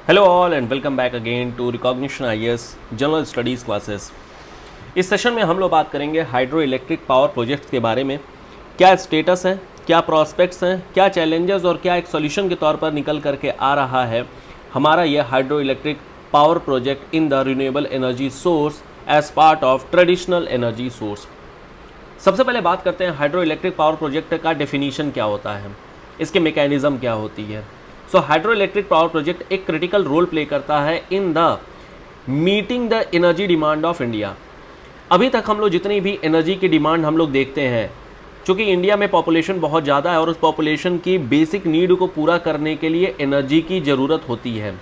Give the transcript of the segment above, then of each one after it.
Hello all and welcome back again to recognition IAS general studies classes. इस session में हम लोग बात करेंगे हाइड्रो इलेक्ट्रिक पावर प्रोजेक्ट्स के बारे में। क्या स्टेटस है, क्या प्रॉस्पेक्ट्स हैं, क्या चैलेंजेस और क्या एक सॉल्यूशन के तौर पर निकल करके आ रहा है हमारा ये hydro electric power project in the renewable energy source as part of traditional energy source. सबसे पहले बात करते हैं हाइड्रो इलेक्ट्रिक पावर प्रोजेक्ट का डेफिनीशन क्या होता है, इसके मैकेनिज्म क्या होती है। So hydro electric power project एक क्रिटिकल रोल प्ले करता है in the meeting the energy demand of India. अभी तक हम लोग जितनी भी एनर्जी की डिमांड हम लोग देखते हैं, चूँकि इंडिया में पॉपुलेशन बहुत ज़्यादा है और उस पॉपुलेशन की बेसिक नीड को पूरा करने के लिए एनर्जी की ज़रूरत होती है।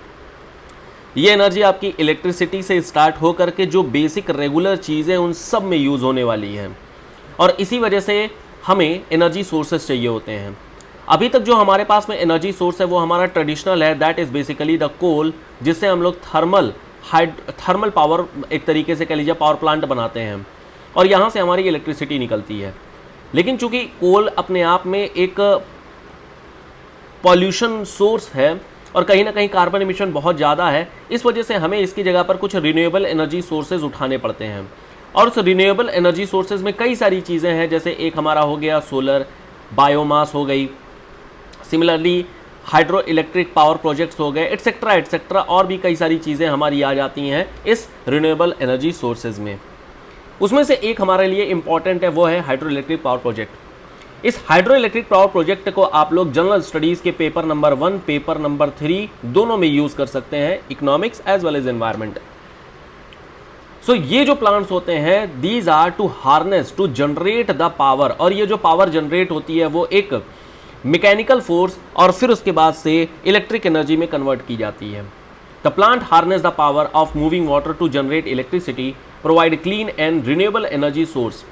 ये एनर्जी आपकी इलेक्ट्रिसिटी से स्टार्ट हो करके जो बेसिक रेगुलर चीज़ें उन सब में यूज़ होने वाली हैं, और इसी वजह से हमें एनर्जी सोर्सेज चाहिए होते हैं। अभी तक जो हमारे पास में एनर्जी सोर्स है वो हमारा ट्रेडिशनल है, that is basically the coal, जिससे हम लोग थर्मल पावर एक तरीके से कह लीजिए पावर प्लांट बनाते हैं और यहाँ से हमारी इलेक्ट्रिसिटी निकलती है। लेकिन चूंकि कोल अपने आप में एक पॉल्यूशन सोर्स है और कहीं ना कहीं कार्बन एमिशन बहुत ज़्यादा है, इस वजह से हमें इसकी जगह पर कुछ रिन्यूएबल एनर्जी सोर्सेज उठाने पड़ते हैं। और उस रिन्यूएबल एनर्जी सोर्सेज में कई सारी चीज़ें हैं, जैसे एक हमारा हो गया सोलर, बायोमास हो गई, similarly hydro electric power projects हो गए, एटसेट्रा एटसेट्रा, और भी कई सारी चीज़ें हमारी आ जाती हैं इस रिन्यूएबल एनर्जी सोर्सेज में। उसमें से एक हमारे लिए इंपॉर्टेंट है, वो है हाइड्रो इलेक्ट्रिक पावर प्रोजेक्ट। इस हाइड्रो इलेक्ट्रिक पावर प्रोजेक्ट को आप लोग जनरल स्टडीज़ के पेपर नंबर 1, पेपर नंबर 3 दोनों में यूज़ कर सकते हैं, economics as well as environment. So ये जो प्लांट्स होते हैं, these are to harness to generate the power, और ये जो पावर जनरेट होती है वो एक मैकेनिकल फोर्स और फिर उसके बाद से इलेक्ट्रिक एनर्जी में कन्वर्ट की जाती है। The plant harness the power of moving water to generate electricity, provide clean and renewable energy source.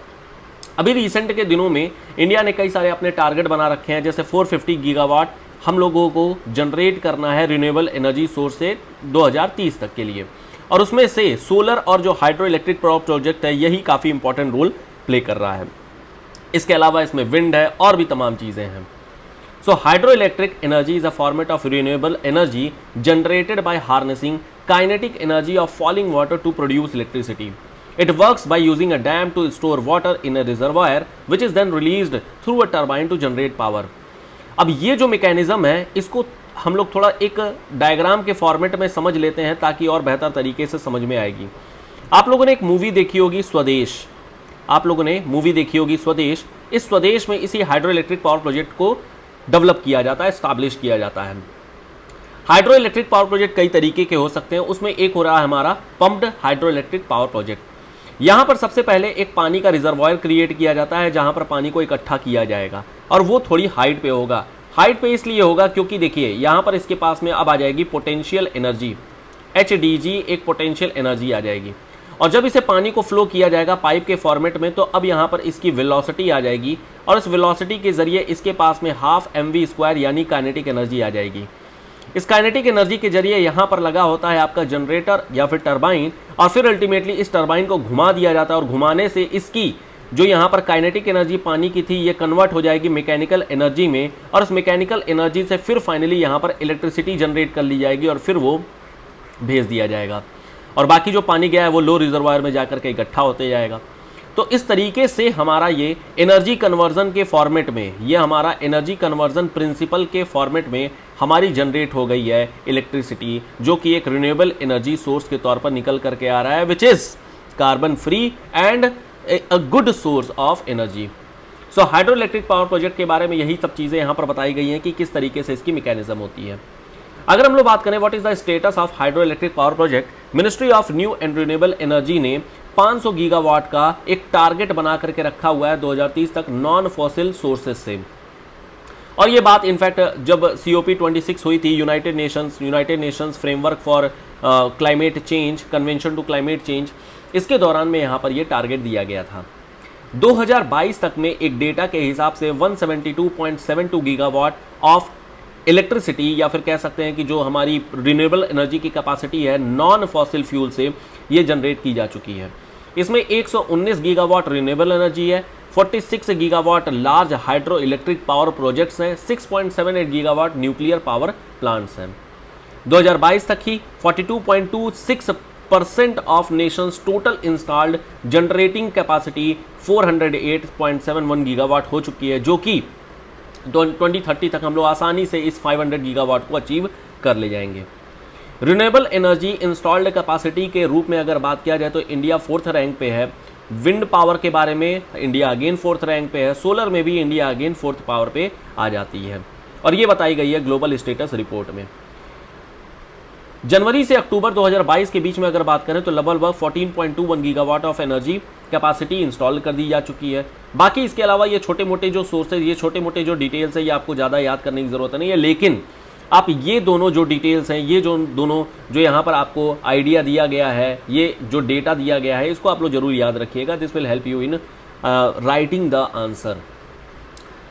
अभी रिसेंट के दिनों में इंडिया ने कई सारे अपने टारगेट बना रखे हैं, जैसे 450 गीगावाट हम लोगों को जनरेट करना है रिन्यूएबल एनर्जी सोर्स से 2030 तक के लिए, और उसमें से सोलर और जो हाइड्रो इलेक्ट्रिक पावर प्रोजेक्ट है यही काफ़ी इंपॉर्टेंट रोल प्ले कर रहा है। इसके अलावा इसमें विंड है और भी तमाम चीज़ें हैं। So hydroelectric energy is a format of renewable energy generated by harnessing kinetic energy of falling water to produce electricity. It works by using a dam to store water in a reservoir which is then released through a turbine to generate power. अब ये जो mechanism है इसको हम लोग थोड़ा एक diagram के फॉर्मेट में समझ लेते हैं ताकि और बेहतर तरीके से समझ में आएगी। आप लोगों ने एक मूवी देखी होगी स्वदेश, आप लोगों ने मूवी देखी होगी स्वदेश। इस स्वदेश में इसी हाइड्रो इलेक्ट्रिक पावर प्रोजेक्ट को डेवलप किया जाता है, एस्टैब्लिश किया जाता है। हाइड्रो इलेक्ट्रिक पावर प्रोजेक्ट कई तरीके के हो सकते हैं, उसमें एक हो रहा है हमारा pumped hydro electric power project. यहाँ पर सबसे पहले एक पानी का रिजर्वायर क्रिएट किया जाता है जहाँ पर पानी को इकट्ठा किया जाएगा, और वो थोड़ी हाइट पे होगा। हाइट पे इसलिए होगा क्योंकि देखिए यहाँ पर इसके पास में अब आ जाएगी पोटेंशियल एनर्जी, HDG, एक पोटेंशियल एनर्जी आ जाएगी। और जब इसे पानी को फ्लो किया जाएगा पाइप के फॉर्मेट में, तो अब यहाँ पर इसकी वेलोसिटी आ जाएगी, और इस वेलोसिटी के जरिए इसके पास में हाफ mv² यानी काइनेटिक एनर्जी आ जाएगी। इस काइनेटिक एनर्जी के जरिए यहाँ पर लगा होता है आपका जनरेटर या फिर टरबाइन, और फिर अल्टीमेटली इस टरबाइन को घुमा दिया जाता है, और घुमाने से इसकी जो यहाँ पर काइनेटिक एनर्जी पानी की थी ये कन्वर्ट हो जाएगी मैकेनिकल एनर्जी में, और उस मैकेनिकल एनर्जी से फिर फाइनली यहाँ पर इलेक्ट्रिसिटी जनरेट कर ली जाएगी और फिर वो भेज दिया जाएगा, और बाकी जो पानी गया है वो लो रिजर्वायर में जाकर के इकट्ठा होते जाएगा। तो इस तरीके से हमारा ये एनर्जी कन्वर्जन के फॉर्मेट में, ये हमारा एनर्जी कन्वर्जन प्रिंसिपल के फॉर्मेट में हमारी जनरेट हो गई है इलेक्ट्रिसिटी, जो कि एक रिन्यूएबल एनर्जी सोर्स के तौर पर निकल करके आ रहा है, which is carbon free and a good source of energy. So hydro electric power project के बारे में यही सब चीज़ें यहाँ पर बताई गई हैं कि किस तरीके से इसकी मैकेनिज्म होती है। अगर हम लोग बात करें what is the status of hydro electric power project, ministry of new and renewable energy ने 500 गीगावाट का एक टारगेट बना करके रखा हुआ है 2030 तक नॉन फॉसिल सोर्सेज से। और ये बात इनफैक्ट जब COP26 हुई थी, United Nations framework for climate change, convention to climate change, इसके दौरान में यहाँ पर ये टारगेट दिया गया था। 2022 तक में एक डेटा के हिसाब से 172.72 गीगावाट ऑफ इलेक्ट्रिसिटी, या फिर कह सकते हैं कि जो हमारी रिन्यूएबल एनर्जी की कैपेसिटी है नॉन फॉसिल फ्यूल से ये जनरेट की जा चुकी है। इसमें 119 गीगावाट रिन्यूएबल एनर्जी है, 46 gigawatt large hydro electric power projects हैं, 6.78 गीगावाट न्यूक्लियर पावर प्लांट्स हैं। 2022 तक ही 42.26% of Nations total installed generating capacity 408.71 gigawatt हो चुकी है, जो कि 2030 तक हम लोग आसानी से इस 500 गीगावाट को अचीव कर ले जाएंगे। रिन्यूएबल एनर्जी इंस्टॉल्ड कैपेसिटी के रूप में अगर बात किया जाए तो इंडिया 4th रैंक पे है। विंड पावर के बारे में इंडिया अगेन 4th रैंक पे है। सोलर में भी इंडिया अगेन 4th पावर पे आ जाती है, और ये बताई गई है ग्लोबल स्टेटस रिपोर्ट में। जनवरी से अक्टूबर 2022 के बीच में अगर बात करें तो लगभग 14.21 gigawatt of energy capacity install कर दी जा चुकी है। बाकी इसके अलावा ये छोटे मोटे जो सोर्सेज, ये छोटे मोटे जो डिटेल्स है, ये आपको ज़्यादा याद करने की ज़रूरत नहीं है, लेकिन आप ये दोनों जो डिटेल्स हैं, ये जो दोनों जो यहाँ पर आपको आइडिया दिया गया है, ये जो डेटा दिया गया है, इसको आप लोग जरूर याद रखिएगा। This will help you in writing the answer.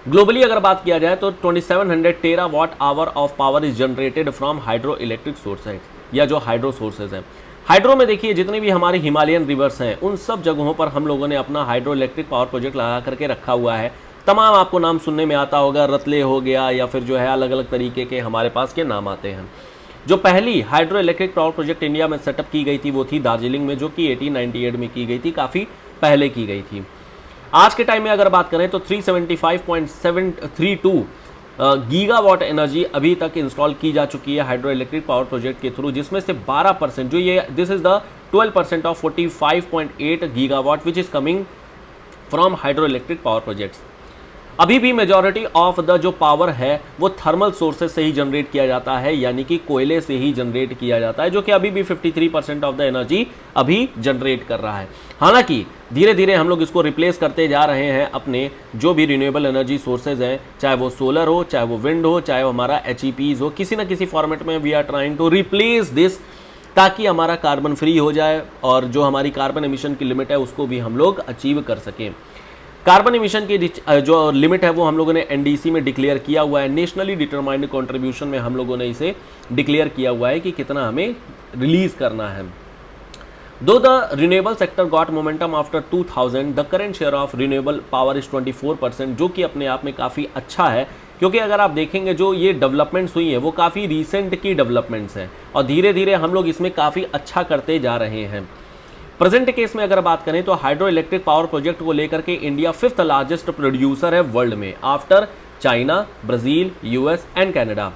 Globally अगर बात किया जाए तो 2700 terawatt hour of power is generated from hydro electric sources, या जो हाइड्रो सोर्सेज हैं। हाइड्रो में देखिए जितने भी हमारे हिमालयन रिवर्स हैं, उन सब जगहों पर हम लोगों ने अपना हाइड्रो इलेक्ट्रिक पावर प्रोजेक्ट लगा करके रखा हुआ है। तमाम आपको नाम सुनने में आता होगा, रतले हो गया, या फिर जो है अलग अलग तरीके के हमारे पास के नाम आते हैं। जो पहली hydro electric power project India में सेटअप की गई थी वो थी दार्जिलिंग में, जो कि 1898 में की गई थी, काफ़ी पहले की गई थी। आज के टाइम में अगर बात करें तो 375.732 गीगावाट एनर्जी अभी तक इंस्टॉल की जा चुकी है हाइड्रो इलेक्ट्रिक पावर प्रोजेक्ट के थ्रू, जिसमें से 12% जो ये this is the 12% of 45.8 gigawatt which is coming from hydro electric power projects. अभी भी मेजॉरिटी ऑफ द जो पावर है वो थर्मल सोर्सेज से ही जनरेट किया जाता है, यानी कि कोयले से ही जनरेट किया जाता है, जो कि अभी भी 53% ऑफ द एनर्जी अभी जनरेट कर रहा है। हालांकि धीरे धीरे हम लोग इसको रिप्लेस करते जा रहे हैं अपने जो भी रिन्यूएबल एनर्जी सोर्सेज हैं, चाहे वो सोलर हो, चाहे वो विंड हो, चाहे वो हमारा HEPs हो, किसी ना किसी फॉर्मेट में we are trying to replace this, ताकि हमारा कार्बन फ्री हो जाए और जो हमारी कार्बन एमिशन की लिमिट है उसको भी हम लोग अचीव कर सकें। कार्बन एमिशन की जो लिमिट है वो हम लोगों ने NDC में डिक्लेयर किया हुआ है, नेशनली डिटरमाइंड कंट्रीब्यूशन में हम लोगों ने इसे डिक्लेयर किया हुआ है कि कितना हमें रिलीज करना है। दो the renewable sector got momentum after 2000, the current share of renewable power is 24%, जो कि अपने आप में काफ़ी अच्छा है, क्योंकि अगर आप देखेंगे जो ये डेवलपमेंट्स हुई हैं वो काफ़ी रिसेंट की डेवलपमेंट्स हैं, और धीरे धीरे हम लोग इसमें काफ़ी अच्छा करते जा रहे हैं। प्रेजेंट केस में अगर बात करें तो हाइड्रो इलेक्ट्रिक पावर प्रोजेक्ट को लेकर के इंडिया 5th लार्जेस्ट प्रोड्यूसर है वर्ल्ड में, after China, Brazil, US and Canada.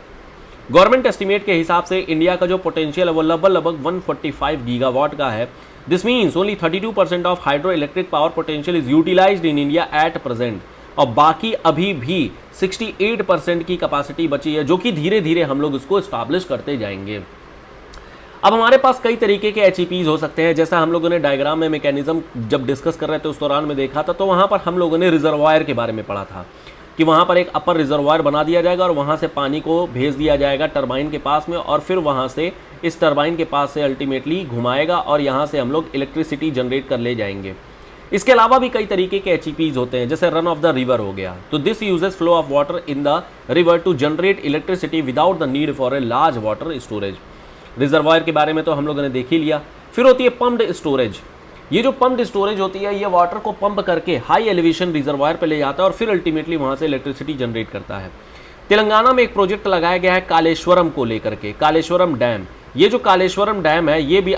Government estimate के हिसाब से इंडिया का जो पोटेंशियल है वो लगभग 145 गीगावाट का है। This means only 32% of hydro electric power potential is utilized in India at present, और बाकी अभी भी 68% की कैपेसिटी बची है, जो कि धीरे धीरे हम लोग इसको एस्टैब्लिश करते जाएंगे। अब हमारे पास कई तरीके के HEPs हो सकते हैं, जैसा हम लोगों ने डायग्राम में मैकेनिज्म जब डिस्कस कर रहे थे उस दौरान में देखा था, तो वहाँ पर हम लोगों ने रिजर्वायर के बारे में पढ़ा था कि वहाँ पर एक अपर रिजर्वायर बना दिया जाएगा और वहाँ से पानी को भेज दिया जाएगा टरबाइन के पास में, और फिर वहाँ से इस टरबाइन के पास से अल्टीमेटली घुमाएगा और यहाँ से हम लोग इलेक्ट्रिसिटी जनरेट कर ले जाएंगे। इसके अलावा भी कई तरीके के HEPs होते हैं, जैसे रन ऑफ द रिवर हो गया, तो this uses flow of water in the river to generate electricity without the need for a large water storage. Reservoir के बारे में तो हम लोगों ने देख ही लिया। फिर होती है पम्प्ड स्टोरेज। ये जो पम्प्ड स्टोरेज होती है ये वाटर को पंप करके हाई एलिवेशन रिजर्वायर पे ले जाता है और फिर अल्टीमेटली वहाँ से इलेक्ट्रिसिटी जनरेट करता है। तेलंगाना में एक प्रोजेक्ट लगाया गया है कालेश्वरम को लेकर के, कालेश्वरम डैम। ये जो कालेश्वरम डैम है ये भी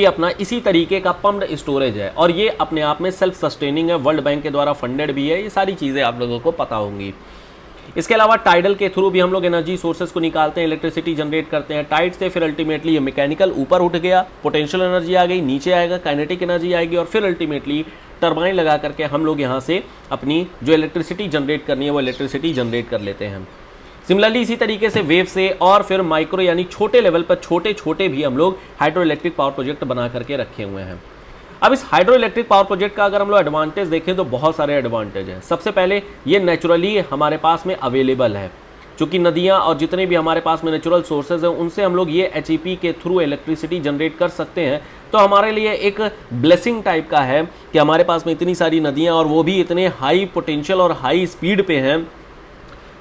अपना इसी तरीके का पम्प्ड स्टोरेज है, और ये अपने आप में सेल्फ सस्टेनिंग है, वर्ल्ड बैंक के द्वारा फंडेड भी है। ये सारी चीज़ें आप लोगों को पता होंगी। इसके अलावा टाइडल के थ्रू भी हम लोग एनर्जी सोर्सेज को निकालते हैं, इलेक्ट्रिसिटी जनरेट करते हैं। टाइड से फिर अल्टीमेटली ये मैकेनिकल ऊपर उठ गया, पोटेंशियल एनर्जी आ गई, नीचे आएगा काइनेटिक एनर्जी आएगी, और फिर अल्टीमेटली टरबाइन लगा करके हम लोग यहाँ से अपनी जो इलेक्ट्रिसिटी जनरेट करनी है वो इलेक्ट्रिसिटी जनरेट कर लेते हैं। सिमिलरली इसी तरीके से वेव से और फिर माइक्रो यानी छोटे लेवल पर छोटे छोटे भी हम लोग हाइड्रो इलेक्ट्रिक पावर प्रोजेक्ट बना करके रखे हुए हैं। अब इस हाइड्रो इलेक्ट्रिक पावर प्रोजेक्ट का अगर हम लोग एडवांटेज देखें तो बहुत सारे एडवांटेज हैं। सबसे पहले ये नेचुरली हमारे पास में अवेलेबल है, क्योंकि नदियाँ और जितने भी हमारे पास में नेचुरल सोर्सेज हैं उनसे हम लोग ये HEP के थ्रू इलेक्ट्रिसिटी जनरेट कर सकते हैं। तो हमारे लिए एक ब्लेसिंग टाइप का है कि हमारे पास में इतनी सारी नदियाँ और वो भी इतने हाई पोटेंशियल और हाई स्पीड पे हैं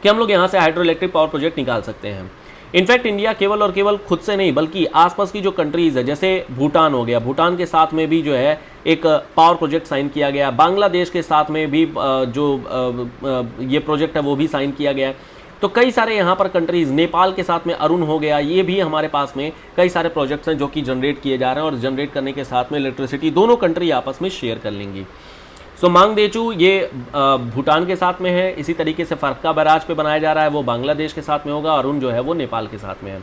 कि हम लोग यहाँ से हाइड्रो इलेक्ट्रिक पावर प्रोजेक्ट निकाल सकते हैं। इनफैक्ट इंडिया केवल और केवल खुद से नहीं बल्कि आसपास की जो कंट्रीज़ है, जैसे भूटान हो गया, भूटान के साथ में भी जो है एक पावर प्रोजेक्ट साइन किया गया, बांग्लादेश के साथ में भी जो ये प्रोजेक्ट है वो भी साइन किया गया है। तो कई सारे यहाँ पर कंट्रीज, नेपाल के साथ में अरुण हो गया, ये भी हमारे पास में कई सारे प्रोजेक्ट्स हैं जो कि जनरेट किए जा रहे हैं और जनरेट करने के साथ में इलेक्ट्रिसिटी दोनों कंट्री आपस में शेयर कर लेंगी। सो मांगदेचू ये भूटान के साथ में है, इसी तरीके से फरक्का बैराज पे बनाया जा रहा है, वो बांग्लादेश के साथ में होगा, अरुण जो है वो नेपाल के साथ में है।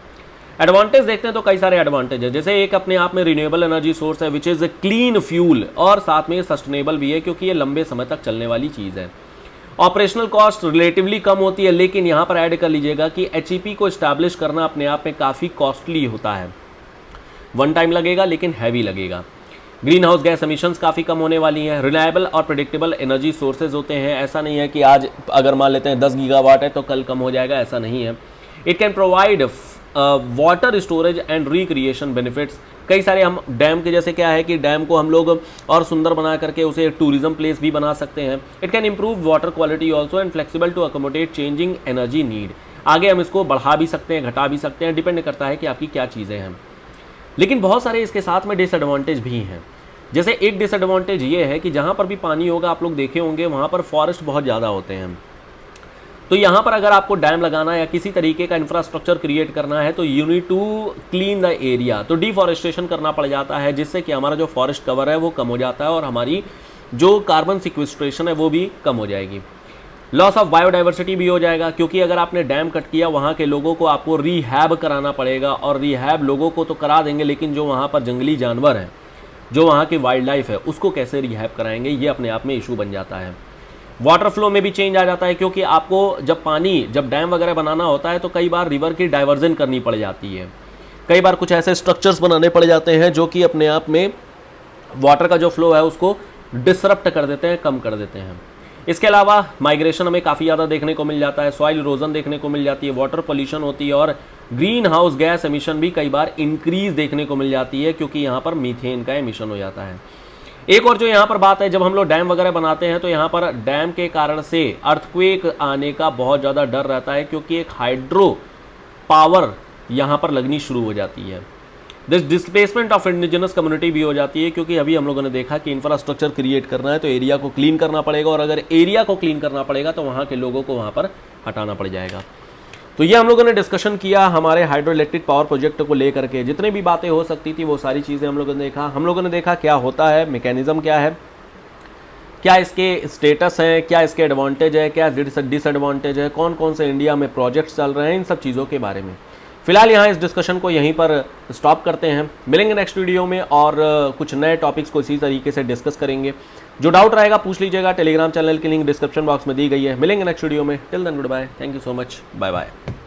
एडवांटेज देखते हैं तो कई सारे एडवांटेज है, जैसे एक अपने आप में रिन्यूएबल एनर्जी सोर्स है विच इज़ क्लीन फ्यूल और साथ में सस्टेनेबल भी है क्योंकि ये लंबे समय तक चलने वाली चीज़ है। ऑपरेशनल कॉस्ट रिलेटिवली कम होती है, लेकिन यहाँ पर ऐड कर लीजिएगा कि एचईपी को इस्टेब्लिश करना अपने आप में काफ़ी कॉस्टली होता है, वन टाइम लगेगा लेकिन हैवी लगेगा। ग्रीन हाउस गैस एमिशंस काफ़ी कम होने वाली हैं। रिलायबल और प्रेडिक्टेबल एनर्जी सोर्सेज होते हैं, ऐसा नहीं है कि आज अगर मान लेते हैं 10 गीगावाट है तो कल कम हो जाएगा, ऐसा नहीं है। It can provide water storage and recreation benefits. कई सारे हम डैम के जैसे क्या है कि डैम को हम लोग और सुंदर बना करके उसे एक टूरिज्म प्लेस भी बना सकते हैं। It can improve water quality also and flexible to accommodate changing energy need. आगे हम इसको बढ़ा भी सकते हैं, घटा भी सकते हैं, डिपेंड करता है कि आपकी क्या चीज़ें हैं। लेकिन बहुत सारे इसके साथ में डिसएडवांटेज भी हैं। जैसे एक डिसएडवांटेज ये है कि जहाँ पर भी पानी होगा, आप लोग देखे होंगे वहाँ पर फॉरेस्ट बहुत ज़्यादा होते हैं। तो यहाँ पर अगर आपको डैम लगाना है या किसी तरीके का इंफ्रास्ट्रक्चर क्रिएट करना है तो you need to clean the area, तो डिफॉरेस्टेशन करना पड़ जाता है, जिससे कि हमारा जो फॉरेस्ट कवर है वो कम हो जाता है और हमारी जो कार्बन सिक्वेस्ट्रेशन है वो भी कम हो जाएगी। लॉस ऑफ बायोडाइवर्सिटी भी हो जाएगा क्योंकि अगर आपने डैम कट किया वहाँ के लोगों को आपको रिहैब कराना पड़ेगा, और रिहैब लोगों को तो करा देंगे लेकिन जो वहाँ पर जंगली जानवर हैं, जो वहाँ की वाइल्ड लाइफ है, उसको कैसे रिहैब कराएंगे, ये अपने आप में इशू बन जाता है। वाटर फ्लो में भी चेंज आ जाता है क्योंकि आपको जब डैम वगैरह बनाना होता है तो कई बार रिवर की डाइवर्जन करनी पड़ जाती है, कई बार कुछ ऐसे स्ट्रक्चर्स बनाने पड़ जाते हैं जो कि अपने आप में वाटर का जो फ्लो है उसको डिसरप्ट कर देते हैं, कम कर देते हैं। इसके अलावा माइग्रेशन हमें काफ़ी ज़्यादा देखने को मिल जाता है, सॉइल इरोजन देखने को मिल जाती है, वाटर पोल्यूशन होती है और ग्रीन हाउस गैस एमिशन भी कई बार इंक्रीज देखने को मिल जाती है क्योंकि यहाँ पर मीथेन का एमिशन हो जाता है। एक और जो यहाँ पर बात है, जब हम लोग डैम वगैरह बनाते हैं तो यहाँ पर डैम के कारण से अर्थक्वेक आने का बहुत ज़्यादा डर रहता है क्योंकि एक हाइड्रो पावर यहाँ पर लगनी शुरू हो जाती है। डिस्प्लेसमेंट ऑफ इंडिजिनस कम्युनिटी भी हो जाती है क्योंकि अभी हम लोगों ने देखा कि इंफ्रास्ट्रक्चर क्रिएट करना है तो एरिया को क्लीन करना पड़ेगा, और अगर एरिया को क्लीन करना पड़ेगा तो वहाँ के लोगों को वहाँ पर हटाना पड़ जाएगा। तो ये हम लोगों ने डिस्कशन किया हमारे हाइड्रो इलेक्ट्रिक पावर प्रोजेक्ट को लेकर के, जितने भी बातें हो सकती थी वो सारी चीज़ें हम लोगों ने देखा क्या होता है, मैकेनिज्म क्या है, क्या इसके स्टेटस है, क्या इसके एडवांटेज है, क्या डिसएडवांटेज है, कौन कौन से इंडिया में प्रोजेक्ट्स चल रहे हैं, इन सब चीज़ों के बारे में। फिलहाल यहाँ इस डिस्कशन को यहीं पर स्टॉप करते हैं, मिलेंगे नेक्स्ट वीडियो में और कुछ नए टॉपिक्स को इसी तरीके से डिस्कस करेंगे। जो डाउट रहेगा पूछ लीजिएगा, टेलीग्राम चैनल की लिंक डिस्क्रिप्शन बॉक्स में दी गई है। मिलेंगे नेक्स्ट वीडियो में, till then good bye, thank you so much, bye bye.